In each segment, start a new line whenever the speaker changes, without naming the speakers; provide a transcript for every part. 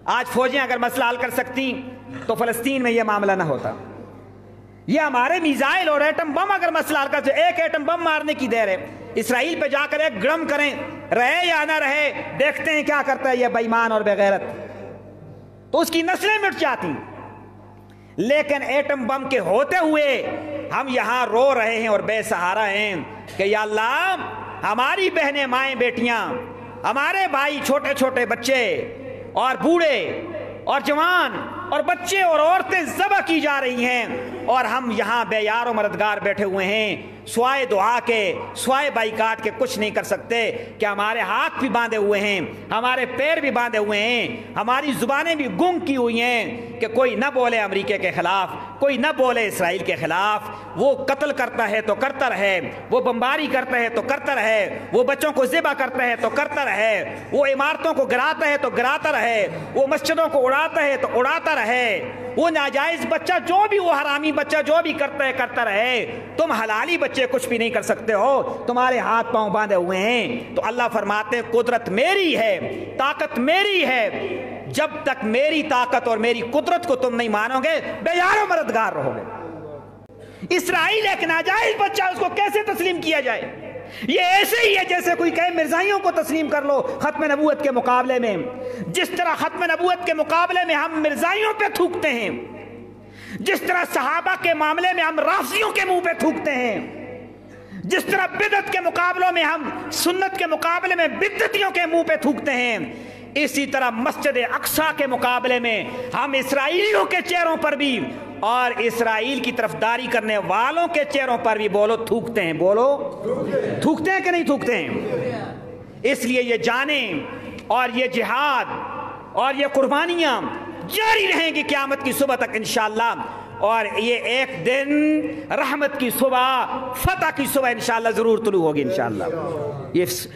آج فوجیں اگر مسئلہ حل کر سکتی تو فلسطین میں یہ معاملہ نہ ہوتا. یہ ہمارے میزائل اور ایٹم بم اگر مسئلہ حل کر، ایک ایٹم بم مارنے کی دیر ہے، اسرائیل پہ جا کر ایک گرم کریں، رہے یا نہ رہے، دیکھتے ہیں کیا کرتا ہے یہ بے ایمان اور بے غیرت، تو اس کی نسلیں مٹ جاتی. لیکن ایٹم بم کے ہوتے ہوئے ہم یہاں رو رہے ہیں اور بے سہارا ہیں کہ یا اللہ ہماری بہنیں، مائیں، بیٹیاں، ہمارے بھائی، چھوٹے چھوٹے بچے اور بوڑھے اور جوان اور بچے اور عورتیں ذبح کی جا رہی ہیں، اور ہم یہاں بے یار و مددگار بیٹھے ہوئے ہیں، سوائے دعا کے، سوائے بائیکاٹ کے کچھ نہیں کر سکتے. کہ ہمارے ہاتھ بھی باندھے ہوئے ہیں، ہمارے پیر بھی باندھے ہوئے ہیں، ہماری زبانیں بھی گنگ کی ہوئی ہیں کہ کوئی نہ بولے امریکہ کے خلاف، کوئی نہ بولے اسرائیل کے خلاف. وہ قتل کرتا ہے تو کرتا رہے، وہ بمباری کرتا ہے تو کرتا رہے، وہ بچوں کو ذبح کرتا ہے تو کرتا رہے، وہ عمارتوں کو گراتا ہے تو گراتا رہے، وہ مسجدوں کو اڑاتا ہے تو اڑاتا رہے، وہ ناجائز بچہ جو بھی، وہ حرامی بچہ جو بھی کرتا ہے کرتا رہے. تم حلالی بچے کچھ بھی نہیں کر سکتے ہو، تمہارے ہاتھ پاؤں باندھے ہوئے ہیں. تو اللہ فرماتے ہیں قدرت میری ہے، طاقت میری ہے، جب تک میری طاقت اور میری قدرت کو تم نہیں مانو گے بے یار و مددگار رہو گے. اسرائیل ایک ناجائز بچہ، اس کو کیسے تسلیم کیا جائے؟ یہ ایسے ہی ہے جیسے کوئی کہے مرزائیوں کو تسلیم کر لو ختم نبوت کے مقابلے میں. جس طرح ختم نبوت کے مقابلے میں ہم مرزائیوں پہ تھوکتے ہیں، جس طرح صحابہ کے معاملے میں ہم رافضیوں کے منہ پہ تھوکتے ہیں، جس طرح بدعت کے مقابلوں میں ہم سنت کے مقابلے میں بدعتیوں کے منہ پہ تھوکتے ہیں، اسی طرح مسجد اقصی کے مقابلے میں ہم اسرائیلیوں کے چہروں پر بھی اور اسرائیل کی طرفداری کرنے والوں کے چہروں پر بھی بولو تھوکتے ہیں. بولو تھوکتے ہیں کہ نہیں تھوکتے ہیں؟ اس لیے یہ جانیں اور یہ جہاد اور یہ قربانیاں جاری رہیں گی قیامت کی صبح تک انشاءاللہ. اور یہ ایک دن رحمت کی صبح، فتح کی صبح انشاءاللہ ضرور طلوع ہوگی انشاءاللہ.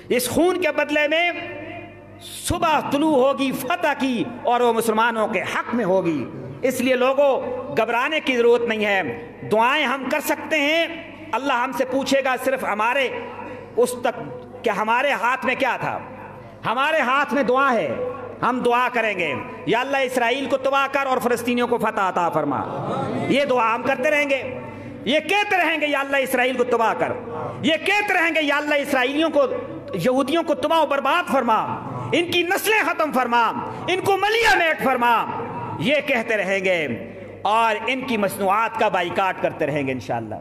اس خون کے بدلے میں صبح طلوع ہوگی فتح کی، اور وہ مسلمانوں کے حق میں ہوگی. اس لیے لوگوں گھبرانے کی ضرورت نہیں ہے. دعائیں ہم کر سکتے ہیں، اللہ ہم سے پوچھے گا صرف ہمارے اس تک کہ ہمارے ہاتھ میں کیا تھا. ہمارے ہاتھ میں دعا ہے، ہم دعا کریں گے یا اللہ اسرائیل کو تباہ کر اور فلسطینیوں کو فتح عطا فرما. یہ دعا ہم کرتے رہیں گے، یہ کہتے رہیں گے یا اللہ اسرائیل کو تباہ کر، یہ کہتے رہیں گے یا اللہ اسرائیلیوں کو، یہودیوں کو تباہ و برباد فرما، ان کی نسلیں ختم فرما، ان کو ملیہ میٹ فرما. یہ کہتے رہیں گے اور ان کی مصنوعات کا بائیکاٹ کرتے رہیں گے انشاءاللہ.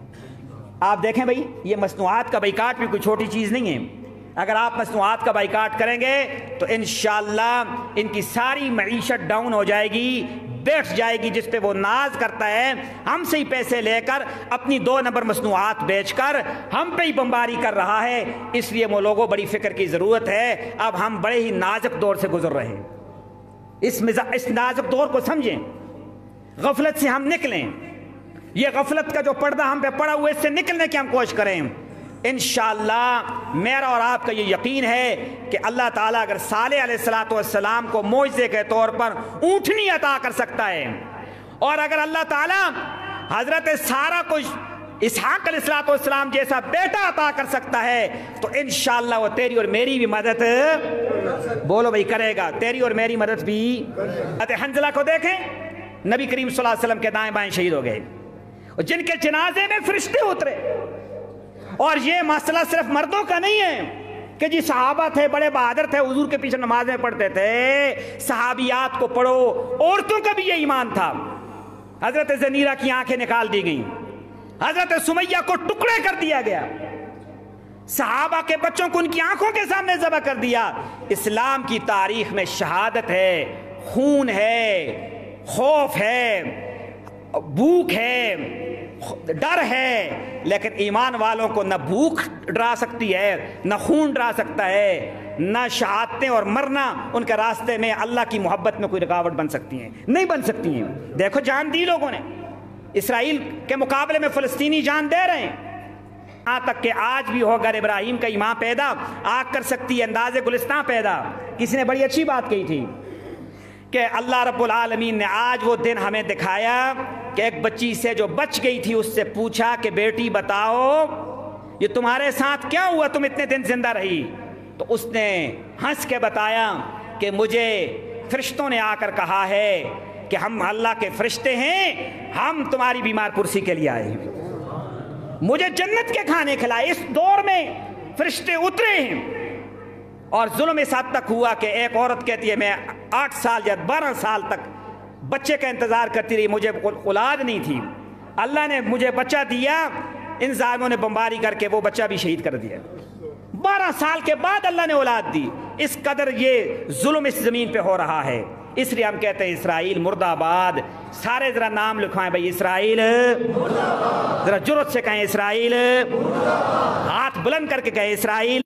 آپ دیکھیں بھائی، یہ مصنوعات کا بائیکاٹ بھی کوئی چھوٹی چیز نہیں ہے. اگر آپ مصنوعات کا بائیکاٹ کریں گے تو انشاءاللہ ان کی ساری معیشت ڈاؤن ہو جائے گی، بیٹھ جائے گی. جس پہ وہ ناز کرتا ہے ہم سے ہی پیسے لے کر اپنی 2 نمبر مصنوعات بیچ کر ہم پہ ہی بمباری کر رہا ہے. اس لیے وہ لوگوں بڑی فکر کی ضرورت ہے. اب ہم بڑے ہی نازک دور سے گزر رہے ہیں. اس نازک دور کو سمجھیں، غفلت سے ہم نکلیں. یہ غفلت کا جو پردہ ہم پہ پڑا ہوا ہے، اس سے نکلنے کی ہم کوشش کریں. انشاءاللہ میرا اور آپ کا یہ یقین ہے کہ اللہ تعالیٰ اگر صالح علیہ السلام کو معجزے کے طور پر اونٹنی عطا کر سکتا ہے، اور اگر اللہ تعالیٰ حضرت سارہ کو اسحاق علیہ السلام جیسا بیٹا عطا کر سکتا ہے، تو انشاءاللہ وہ تیری اور میری بھی مدد، بولو بھائی، کرے گا. تیری اور میری مدد بھی. حنظلہ کو دیکھیں، نبی کریم صلی اللہ علیہ وسلم کے دائیں بائیں شہید ہو گئے، جن کے جنازے میں فرشتے اترے. اور یہ مسئلہ صرف مردوں کا نہیں ہے کہ جی صحابہ تھے، بڑے بہادر تھے، حضور کے پیچھے نمازیں پڑھتے تھے، صحابیات کو پڑھو، عورتوں کا بھی یہ ایمان تھا. حضرت زنیرہ کی آنکھیں نکال دی گئیں، حضرت سمیہ کو ٹکڑے کر دیا گیا، صحابہ کے بچوں کو ان کی آنکھوں کے سامنے ذبح کر دیا. اسلام کی تاریخ میں شہادت ہے، خون ہے، خوف ہے، بھوک ہے، ڈر ہے. لیکن ایمان والوں کو نہ بھوک ڈرا سکتی ہے، نہ خون ڈرا سکتا ہے، نہ شہادتیں اور مرنا ان کے راستے میں اللہ کی محبت میں کوئی رکاوٹ بن سکتی ہیں، نہیں بن سکتی ہیں. دیکھو جان دی لوگوں نے، اسرائیل کے مقابلے میں فلسطینی جان دے رہے ہیں. یہاں تک کہ آج بھی ہو، اگر ابراہیم کا ایمان پیدا، آگ کر سکتی ہے انداز گلستان پیدا. کسی نے بڑی اچھی بات کہی تھی کہ اللہ رب العالمین نے آج وہ دن ہمیں دکھایا کہ ایک بچی سے جو بچ گئی تھی، اس سے پوچھا کہ بیٹی بتاؤ یہ تمہارے ساتھ کیا ہوا، تم اتنے دن زندہ رہی؟ تو اس نے ہنس کے بتایا کہ مجھے فرشتوں نے آ کر کہا ہے کہ ہم اللہ کے فرشتے ہیں، ہم تمہاری بیمار پرسی کے لیے آئے ہیں، مجھے جنت کے کھانے کھلائے۔ اس دور میں فرشتے اترے ہیں، اور ظلم اس حد تک ہوا کہ ایک عورت کہتی ہے میں 8 سال یا 12 سال تک بچے کا انتظار کرتی رہی، مجھے اولاد نہیں تھی، اللہ نے مجھے بچہ دیا، ان ظالموں نے بمباری کر کے وہ بچہ بھی شہید کر دیا۔ 12 سال کے بعد اللہ نے اولاد دی۔ اس قدر یہ ظلم اس زمین پہ ہو رہا ہے، اس لیے ہم کہتے ہیں اسرائیل مردہ آباد۔ سارے ذرا نام لکھوائیں بھائی، اسرائیل مردہ آباد، ذرا جرأت سے کہیں اسرائیل مردہ آباد، ہاتھ بلند کر کے کہیں اسرائیل۔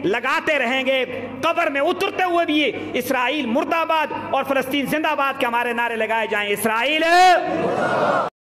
لگاتے رہیں گے، قبر میں اترتے ہوئے بھی اسرائیل مردہ آباد اور فلسطین زندہ باد کے ہمارے نعرے لگائے جائیں، اسرائیل